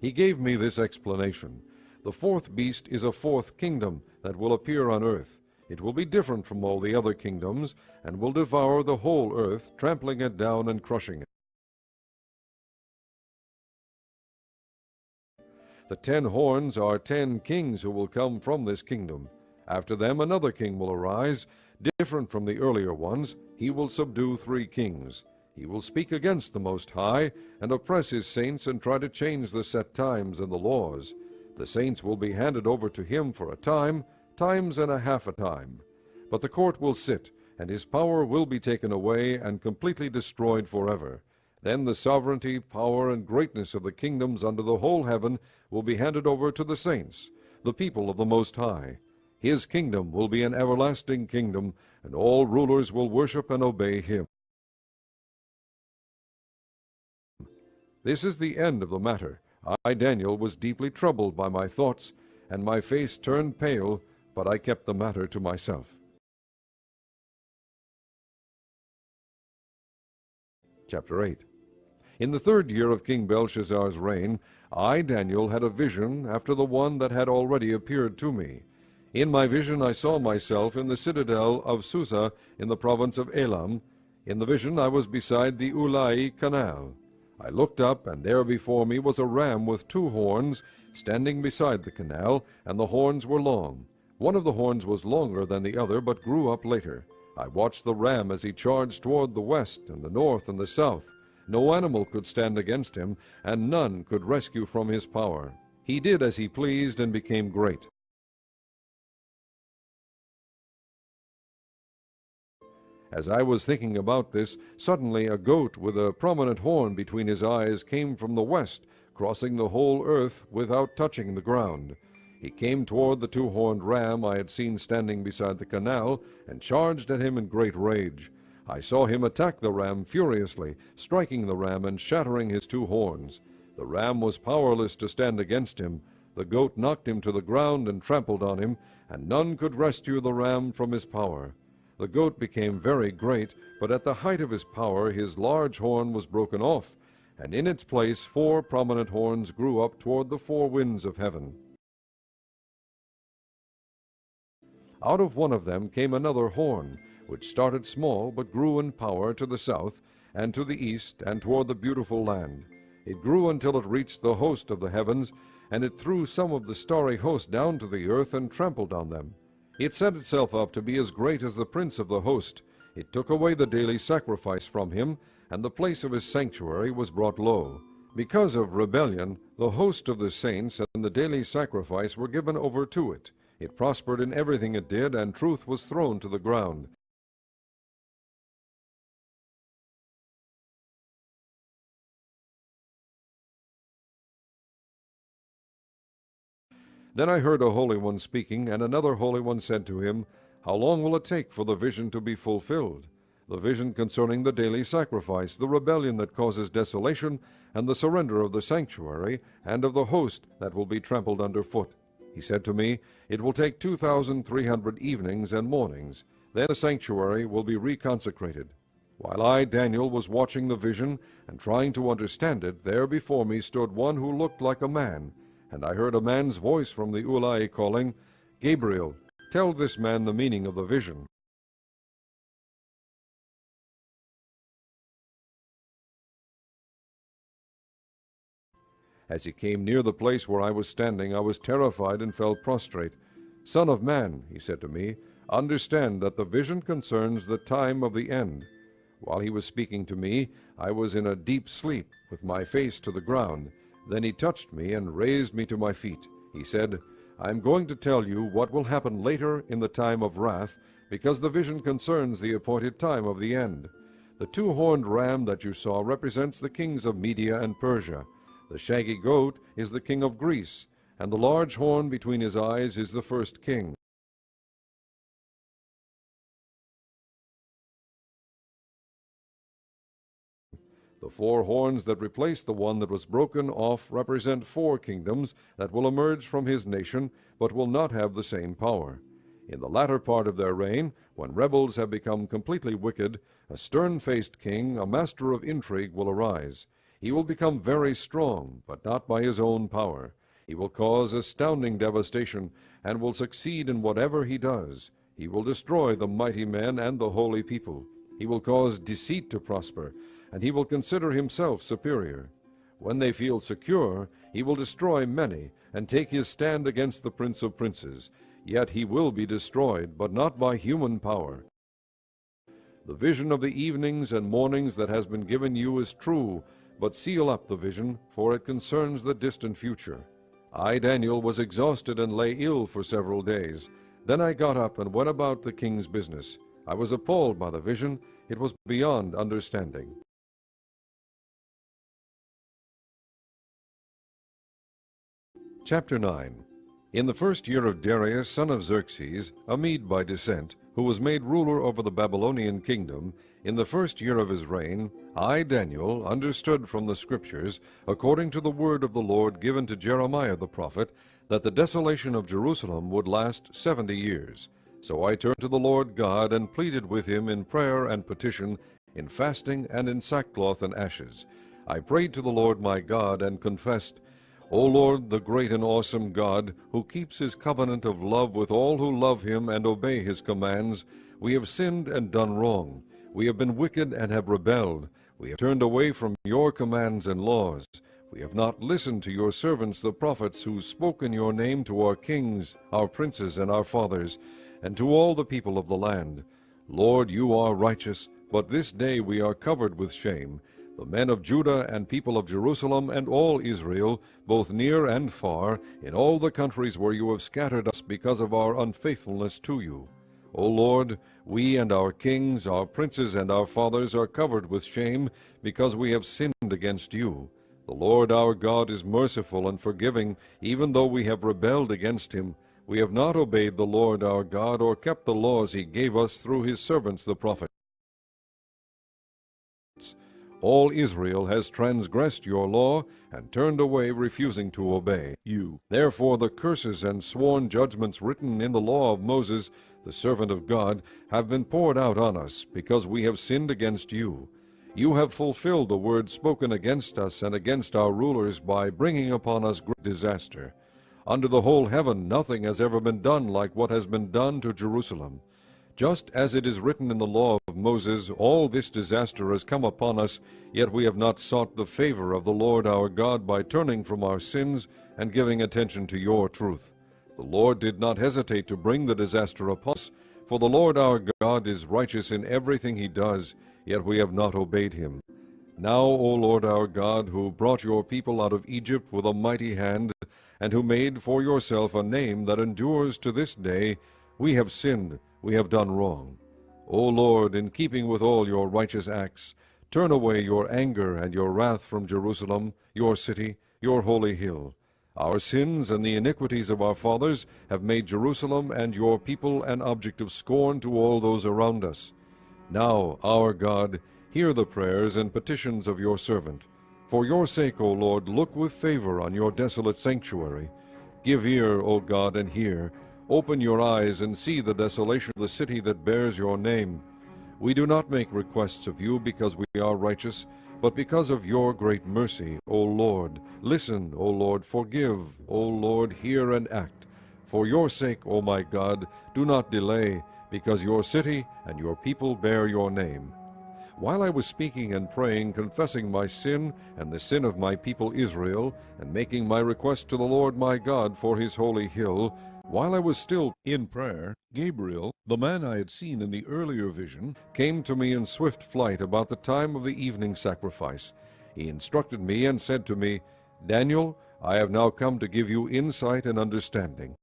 He gave me this explanation. The 4th beast is a 4th kingdom that will appear on earth. It will be different from all the other kingdoms, and will devour the whole earth, trampling it down and crushing it. The 10 horns are 10 kings who will come from this kingdom. After them another king will arise, different from the earlier ones. He will subdue 3 kings. He will speak against the Most High, and oppress his saints, and try to change the set times and the laws. The saints will be handed over to him for a time, times and a half a time. But the court will sit, and his power will be taken away and completely destroyed forever. Then the sovereignty, power, and greatness of the kingdoms under the whole heaven will be handed over to the saints, the people of the Most High. His kingdom will be an everlasting kingdom, and all rulers will worship and obey him. This is the end of the matter. I, Daniel, was deeply troubled by my thoughts, and my face turned pale, but I kept the matter to myself. Chapter 8. In the 3rd year of King Belshazzar's reign, I, Daniel, had a vision after the one that had already appeared to me. In my vision I saw myself in the citadel of Susa in the province of Elam. In the vision I was beside the Ulai canal. I looked up, and there before me was a ram with 2 horns, standing beside the canal, and the horns were long. One of the horns was longer than the other, but grew up later. I watched the ram as he charged toward the west, and the north, and the south. No animal could stand against him, and none could rescue from his power. He did as he pleased, and became great. As I was thinking about this, suddenly a goat with a prominent horn between his eyes came from the west, crossing the whole earth without touching the ground. He came toward the two-horned ram I had seen standing beside the canal, and charged at him in great rage. I saw him attack the ram furiously, striking the ram and shattering his two horns. The ram was powerless to stand against him. The goat knocked him to the ground and trampled on him, and none could rescue the ram from his power. The goat became very great, but at the height of his power his large horn was broken off, and in its place 4 prominent horns grew up toward the 4 winds of heaven. Out of one of them came another horn, which started small but grew in power to the south and to the east and toward the beautiful land. It grew until it reached the host of the heavens, and it threw some of the starry host down to the earth and trampled on them. It set itself up to be as great as the prince of the host. It took away the daily sacrifice from him, and the place of his sanctuary was brought low. Because of rebellion, the host of the saints and the daily sacrifice were given over to it. It prospered in everything it did, and truth was thrown to the ground. Then I heard a holy one speaking, and another holy one said to him, How long will it take for the vision to be fulfilled? The vision concerning the daily sacrifice, the rebellion that causes desolation, and the surrender of the sanctuary, and of the host that will be trampled underfoot. He said to me, It will take 2,300 evenings and mornings. Then the sanctuary will be reconsecrated. While I, Daniel, was watching the vision and trying to understand it, there before me stood one who looked like a man. And I heard a man's voice from the Ulai calling, Gabriel, tell this man the meaning of the vision. As he came near the place where I was standing, I was terrified and fell prostrate. Son of man, he said to me, understand that the vision concerns the time of the end. While he was speaking to me, I was in a deep sleep, with my face to the ground. Then he touched me and raised me to my feet. He said, I am going to tell you what will happen later in the time of wrath, because the vision concerns the appointed time of the end. The two-horned ram that you saw represents the kings of Media and Persia. The shaggy goat is the king of Greece, and the large horn between his eyes is the first king. The 4 horns that replace the one that was broken off represent 4 kingdoms that will emerge from his nation, but will not have the same power. In the latter part of their reign, when rebels have become completely wicked, a stern-faced king, a master of intrigue, will arise. He will become very strong, but not by his own power. He will cause astounding devastation, and will succeed in whatever he does. He will destroy the mighty men and the holy people. He will cause deceit to prosper, and he will consider himself superior. When they feel secure, he will destroy many, and take his stand against the Prince of Princes. Yet he will be destroyed, but not by human power. The vision of the evenings and mornings that has been given you is true, but seal up the vision, for it concerns the distant future. I, Daniel, was exhausted and lay ill for several days. Then I got up and went about the king's business. I was appalled by the vision. It was beyond understanding. Chapter 9. In the first year of Darius, son of Xerxes, a Mede by descent, who was made ruler over the Babylonian kingdom, in the first year of his reign, I, Daniel, understood from the Scriptures, according to the word of the Lord given to Jeremiah the prophet, that the desolation of Jerusalem would last 70 years. So I turned to the Lord God and pleaded with him in prayer and petition, in fasting and in sackcloth and ashes. I prayed to the Lord my God and confessed, O Lord, the great and awesome God, who keeps his covenant of love with all who love him and obey his commands, we have sinned and done wrong. We have been wicked and have rebelled. We have turned away from your commands and laws. We have not listened to your servants the prophets, who spoke in your name to our kings, our princes, and our fathers, and to all the people of the land. Lord, you are righteous, but this day we are covered with shame, the men of Judah and people of Jerusalem and all Israel, both near and far, in all the countries where you have scattered us because of our unfaithfulness to you. O Lord, we and our kings, our princes and our fathers are covered with shame, because we have sinned against you. The Lord our God is merciful and forgiving, even though we have rebelled against him. We have not obeyed the Lord our God, or kept the laws he gave us through his servants the prophets. All Israel has transgressed your law, and turned away, refusing to obey you. Therefore the curses and sworn judgments written in the law of Moses, the servant of God, have been poured out on us, because we have sinned against you. You have fulfilled the word spoken against us and against our rulers by bringing upon us great disaster. Under the whole heaven nothing has ever been done like what has been done to Jerusalem. Just as it is written in the law of Moses, all this disaster has come upon us, yet we have not sought the favor of the Lord our God by turning from our sins and giving attention to your truth. The Lord did not hesitate to bring the disaster upon us, for the Lord our God is righteous in everything he does, yet we have not obeyed him. Now, O Lord our God, who brought your people out of Egypt with a mighty hand, and who made for yourself a name that endures to this day, we have sinned, we have done wrong. O Lord, in keeping with all your righteous acts, turn away your anger and your wrath from Jerusalem, your city, your holy hill. Our sins and the iniquities of our fathers have made Jerusalem and your people an object of scorn to all those around us. Now, our God, hear the prayers and petitions of your servant. For your sake, O Lord, look with favor on your desolate sanctuary. Give ear, O God, and hear. Open your eyes and see the desolation of the city that bears your name. We do not make requests of you because we are righteous, but because of your great mercy, O Lord. Listen, O Lord, forgive, O Lord, hear and act. For your sake, O my God, do not delay, because your city and your people bear your name. While I was speaking and praying, confessing my sin and the sin of my people Israel, and making my request to the Lord my God for his holy hill, while I was still in prayer, Gabriel, the man I had seen in the earlier vision, came to me in swift flight about the time of the evening sacrifice. He instructed me and said to me, Daniel, I have now come to give you insight and understanding.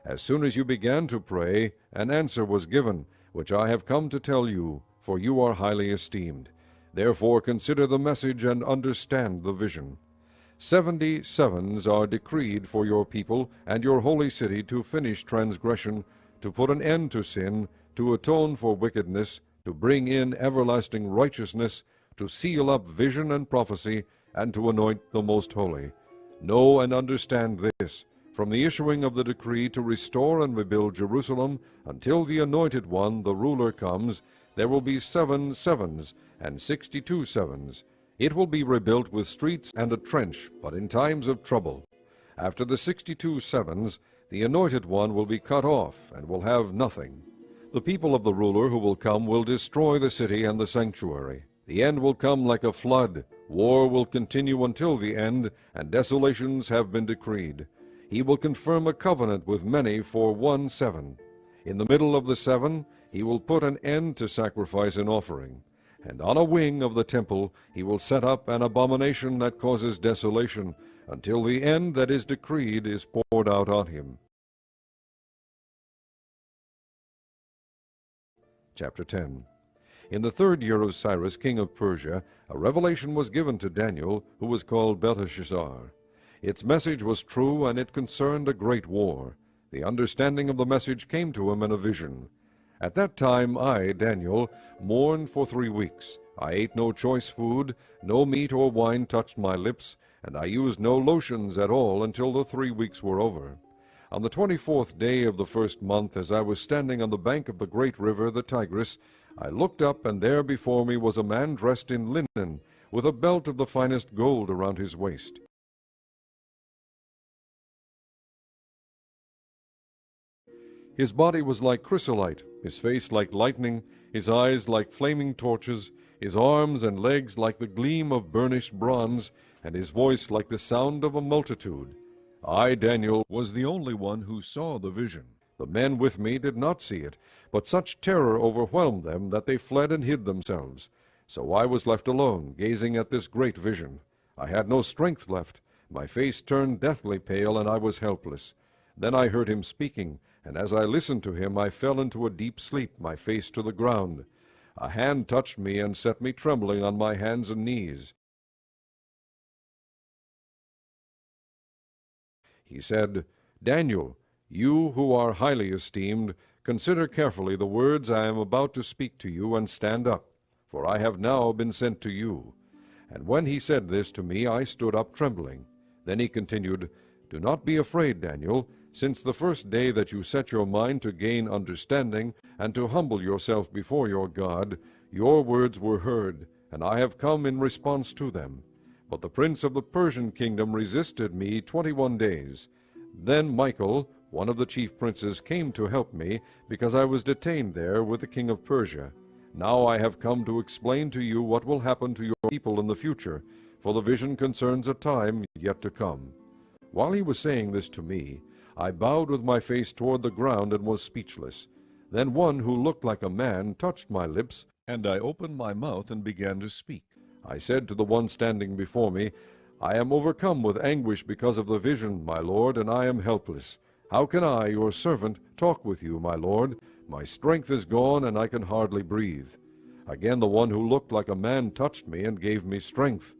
As soon as you began to pray, an answer was given, which I have come to tell you, for you are highly esteemed. Therefore consider the message and understand the vision. 70 sevens are decreed for your people and your holy city to finish transgression, to put an end to sin, to atone for wickedness, to bring in everlasting righteousness, to seal up vision and prophecy, and to anoint the most holy. Know and understand this, from the issuing of the decree to restore and rebuild Jerusalem, until the Anointed One, the ruler, comes, there will be 7 sevens and 62 sevens. It will be rebuilt with streets and a trench, but in times of trouble. After the 62 sevens, the Anointed One will be cut off, and will have nothing. The people of the ruler who will come will destroy the city and the sanctuary. The end will come like a flood. War will continue until the end, and desolations have been decreed. He will confirm a covenant with many for 1 7. In the middle of the 7, he will put an end to sacrifice and offering. And on a wing of the temple he will set up an abomination that causes desolation, until the end that is decreed is poured out on him. Chapter 10. In the 3rd year of Cyrus, king of Persia, a revelation was given to Daniel, who was called Belteshazzar. Its message was true, and it concerned a great war. The understanding of the message came to him in a vision. At that time I, Daniel, mourned for 3 weeks. I ate no choice food, no meat or wine touched my lips, and I used no lotions at all until the 3 weeks were over. On the 24th day of the 1st month, as I was standing on the bank of the great river, the Tigris, I looked up, and there before me was a man dressed in linen, with a belt of the finest gold around his waist. His body was like chrysolite, his face like lightning, his eyes like flaming torches, his arms and legs like the gleam of burnished bronze, and his voice like the sound of a multitude. I, Daniel, was the only one who saw the vision. The men with me did not see it, but such terror overwhelmed them that they fled and hid themselves. So I was left alone, gazing at this great vision. I had no strength left. My face turned deathly pale, and I was helpless. Then I heard him speaking, and as I listened to him, I fell into a deep sleep, my face to the ground. A hand touched me and set me trembling on my hands and knees. He said, Daniel, you who are highly esteemed, consider carefully the words I am about to speak to you, and stand up, for I have now been sent to you. And when he said this to me, I stood up trembling. Then he continued, Do not be afraid, Daniel, since the first day that you set your mind to gain understanding, and to humble yourself before your God, your words were heard, and I have come in response to them. But the prince of the Persian kingdom resisted me 21 days. Then Michael, one of the chief princes, came to help me, because I was detained there with the king of Persia. Now I have come to explain to you what will happen to your people in the future, for the vision concerns a time yet to come. While he was saying this to me, I bowed with my face toward the ground and was speechless. Then one who looked like a man touched my lips, And I opened my mouth and began to speak. I said to the one standing before me, I am overcome with anguish because of the vision, my Lord, and I am helpless. How can I, your servant, talk with you, my Lord? My strength is gone, and I can hardly breathe. Again the one who looked like a man touched me and gave me strength.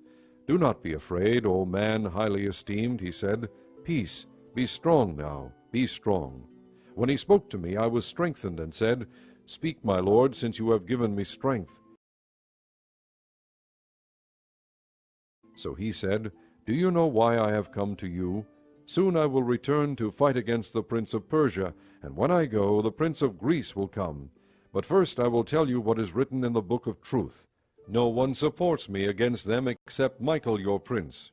Do not be afraid, O man highly esteemed, he said. Peace, be strong now, be strong. When he spoke to me, I was strengthened and said, Speak, my Lord, since you have given me strength. So he said, Do you know why I have come to you? Soon I will return to fight against the prince of Persia, and when I go, the prince of Greece will come. But first I will tell you what is written in the book of truth. No one supports me against them except Michael your prince.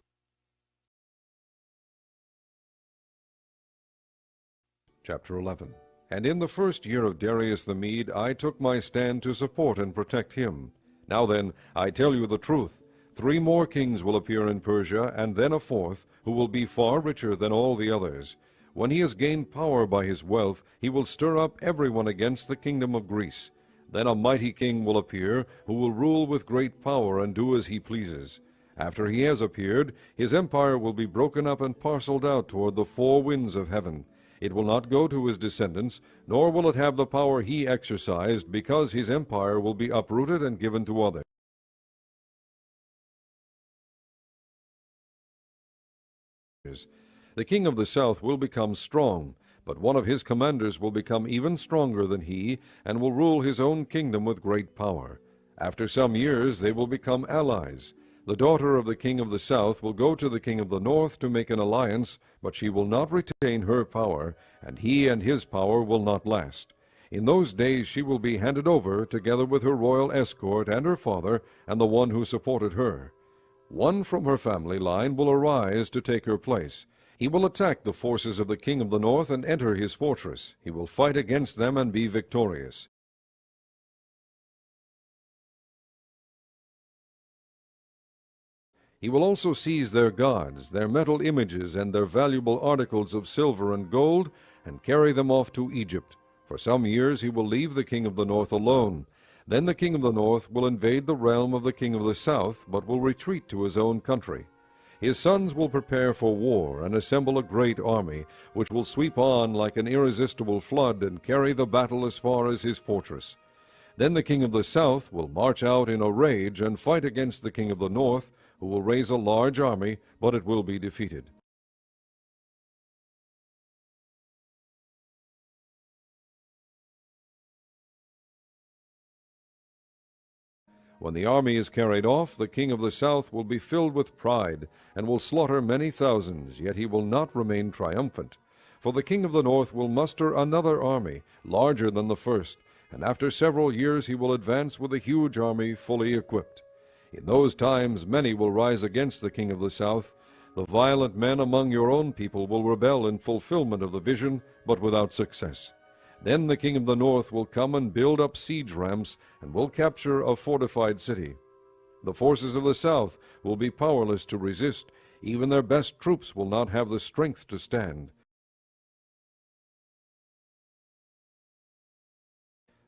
Chapter 11. And in the first year of Darius the Mede, I took my stand to support and protect him. Now then, I tell you the truth. 3 more kings will appear in Persia, and then a 4th, who will be far richer than all the others. When he has gained power by his wealth, he will stir up everyone against the kingdom of Greece. Then a mighty king will appear, who will rule with great power and do as he pleases. After he has appeared, his empire will be broken up and parceled out toward the 4 winds of heaven. It will not go to his descendants, nor will it have the power he exercised, because his empire will be uprooted and given to others. The king of the south will become strong, but one of his commanders will become even stronger than he, and will rule his own kingdom with great power. After some years they will become allies. The daughter of the king of the south will go to the king of the north to make an alliance, but she will not retain her power, and he and his power will not last. In those days she will be handed over, together with her royal escort and her father, and the one who supported her. One from her family line will arise to take her place. He will attack the forces of the king of the north and enter his fortress. He will fight against them and be victorious. He will also seize their gods, their metal images, and their valuable articles of silver and gold, and carry them off to Egypt. For some years he will leave the king of the north alone. Then the king of the north will invade the realm of the king of the south, but will retreat to his own country. His sons will prepare for war and assemble a great army, which will sweep on like an irresistible flood and carry the battle as far as his fortress. Then the king of the south will march out in a rage and fight against the king of the north, who will raise a large army, but it will be defeated. When the army is carried off, the king of the south will be filled with pride, and will slaughter many thousands, yet he will not remain triumphant. For the king of the north will muster another army, larger than the first, and after several years he will advance with a huge army fully equipped. In those times many will rise against the king of the south. The violent men among your own people will rebel in fulfillment of the vision, but without success. Then the king of the north will come and build up siege ramps, and will capture a fortified city. The forces of the south will be powerless to resist. Even their best troops will not have the strength to stand.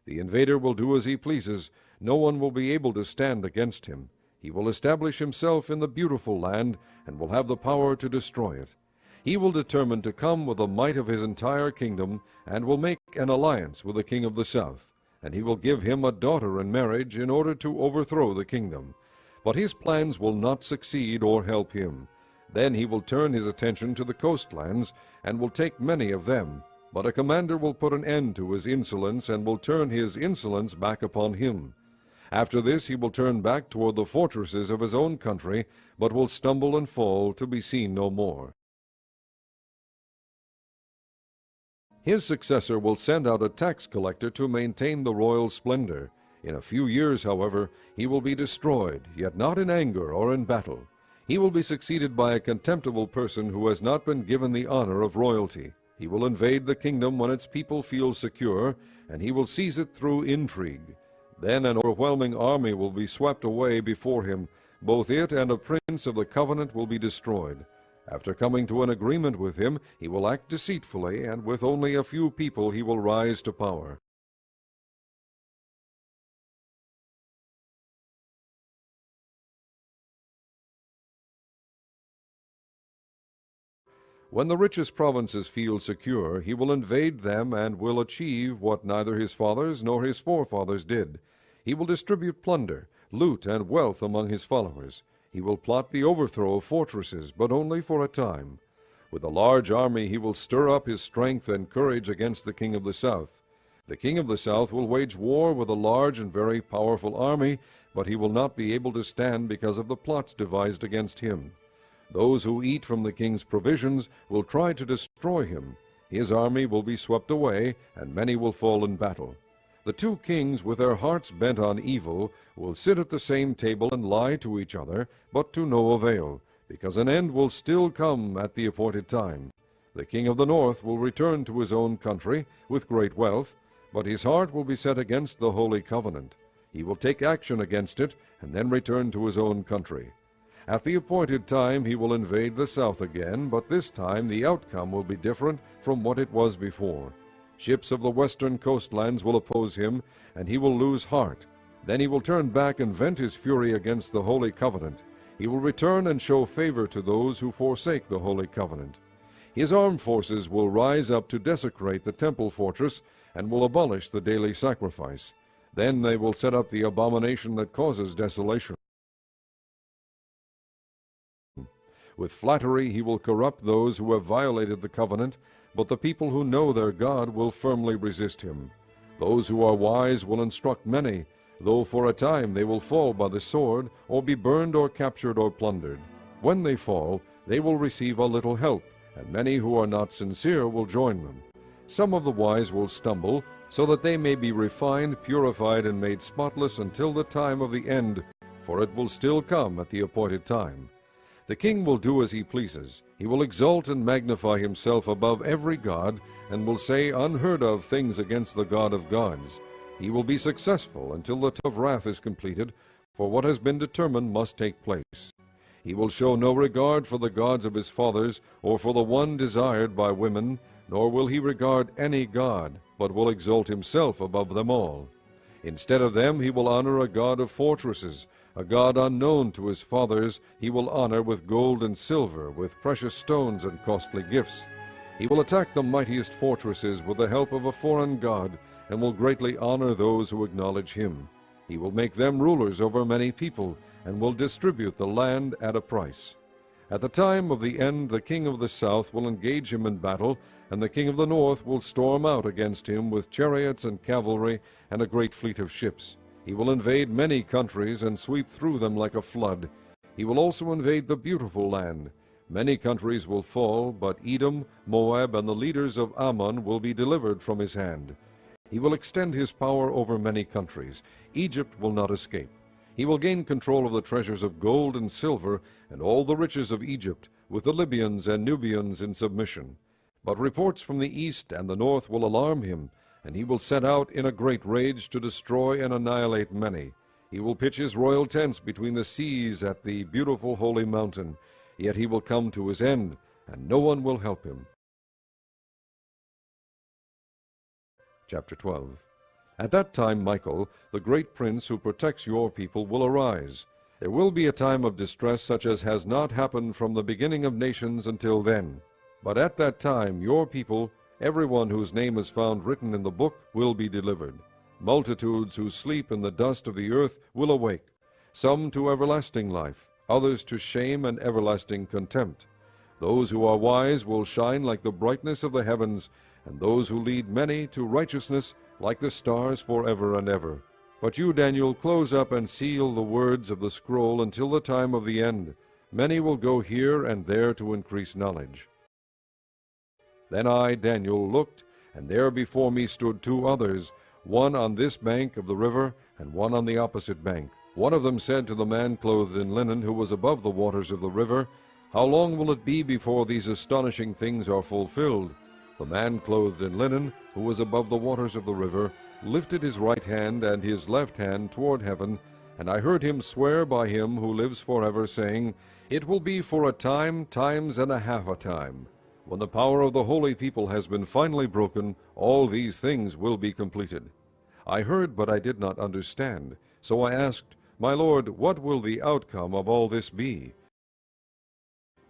The invader will do as he pleases. No one will be able to stand against him. He will establish himself in the beautiful land, and will have the power to destroy it. He will determine to come with the might of his entire kingdom, and will make an alliance with the king of the south, and he will give him a daughter in marriage in order to overthrow the kingdom. But his plans will not succeed or help him. Then he will turn his attention to the coastlands, and will take many of them. But a commander will put an end to his insolence, and will turn his insolence back upon him. After this he will turn back toward the fortresses of his own country, but will stumble and fall, to be seen no more. His successor will send out a tax collector to maintain the royal splendor. In a few years, however, he will be destroyed, yet not in anger or in battle. He will be succeeded by a contemptible person who has not been given the honor of royalty. He will invade the kingdom when its people feel secure, and he will seize it through intrigue. Then an overwhelming army will be swept away before him. Both it and a prince of the covenant will be destroyed. After coming to an agreement with him, he will act deceitfully, and with only a few people he will rise to power. When the richest provinces feel secure, he will invade them and will achieve what neither his fathers nor his forefathers did. He will distribute plunder, loot, and wealth among his followers. He will plot the overthrow of fortresses, but only for a time. With a large army he will stir up his strength and courage against the king of the south. The king of the south will wage war with a large and very powerful army, but he will not be able to stand because of the plots devised against him. Those who eat from the king's provisions will try to destroy him. His army will be swept away, and many will fall in battle. The two kings, with their hearts bent on evil, will sit at the same table and lie to each other, but to no avail, because an end will still come at the appointed time. The king of the north will return to his own country with great wealth, but his heart will be set against the holy covenant. He will take action against it, and then return to his own country. At the appointed time he will invade the south again, but this time the outcome will be different from what it was before. Ships of the western coastlands will oppose him, and he will lose heart. Then he will turn back and vent his fury against the holy covenant. He will return and show favor to those who forsake the holy covenant. His armed forces will rise up to desecrate the temple fortress, and will abolish the daily sacrifice. Then they will set up the abomination that causes desolation. With flattery he will corrupt those who have violated the covenant, but the people who know their God will firmly resist him. Those who are wise will instruct many, though for a time they will fall by the sword, or be burned or captured or plundered. When they fall, they will receive a little help, and many who are not sincere will join them. Some of the wise will stumble, so that they may be refined, purified, and made spotless until the time of the end, for it will still come at the appointed time. The king will do as he pleases. He will exalt and magnify himself above every god, and will say unheard-of things against the God of gods. He will be successful until the time of wrath is completed, for what has been determined must take place. He will show no regard for the gods of his fathers, or for the one desired by women, nor will he regard any god, but will exalt himself above them all. Instead of them he will honor a god of fortresses, a god unknown to his fathers. He will honor with gold and silver, with precious stones and costly gifts. He will attack the mightiest fortresses with the help of a foreign god, and will greatly honor those who acknowledge him. He will make them rulers over many people, and will distribute the land at a price. At the time of the end the king of the south will engage him in battle, and the king of the north will storm out against him with chariots and cavalry and a great fleet of ships. He will invade many countries and sweep through them like a flood. He will also invade the beautiful land. Many countries will fall, but Edom, Moab, and the leaders of Ammon will be delivered from his hand. He will extend his power over many countries. Egypt will not escape. He will gain control of the treasures of gold and silver and all the riches of Egypt, with the Libyans and Nubians in submission. But reports from the east and the north will alarm him, and he will set out in a great rage to destroy and annihilate many. He will pitch his royal tents between the seas at the beautiful holy mountain. Yet he will come to his end, and no one will help him. Chapter 12. At that time Michael, the great prince who protects your people, will arise. There will be a time of distress such as has not happened from the beginning of nations until then. But at that time your people, everyone whose name is found written in the book, will be delivered. Multitudes who sleep in the dust of the earth will awake, some to everlasting life, others to shame and everlasting contempt. Those who are wise will shine like the brightness of the heavens, and those who lead many to righteousness like the stars forever and ever. But you, Daniel, close up and seal the words of the scroll until the time of the end. Many will go here and there to increase knowledge. Then I, Daniel, looked, and there before me stood two others, one on this bank of the river, and one on the opposite bank. One of them said to the man clothed in linen, who was above the waters of the river, How long will it be before these astonishing things are fulfilled? The man clothed in linen, who was above the waters of the river, lifted his right hand and his left hand toward heaven, and I heard him swear by him who lives forever, saying, It will be for a time, times and a half a time. When the power of the holy people has been finally broken, all these things will be completed. I heard, but I did not understand. So I asked, My Lord, what will the outcome of all this be?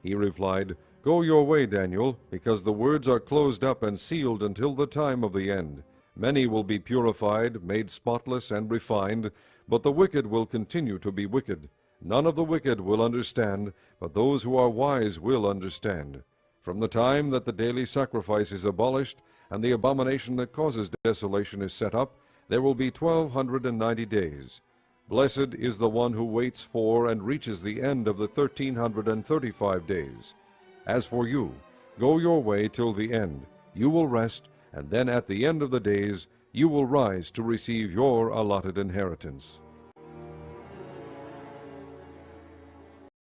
He replied, Go your way, Daniel, because the words are closed up and sealed until the time of the end. Many will be purified, made spotless, and refined, but the wicked will continue to be wicked. None of the wicked will understand, but those who are wise will understand. From the time that the daily sacrifice is abolished, and the abomination that causes desolation is set up, there will be 1290 days. Blessed is the one who waits for and reaches the end of the 1335 days. As for you, go your way till the end. You will rest, and then at the end of the days you will rise to receive your allotted inheritance.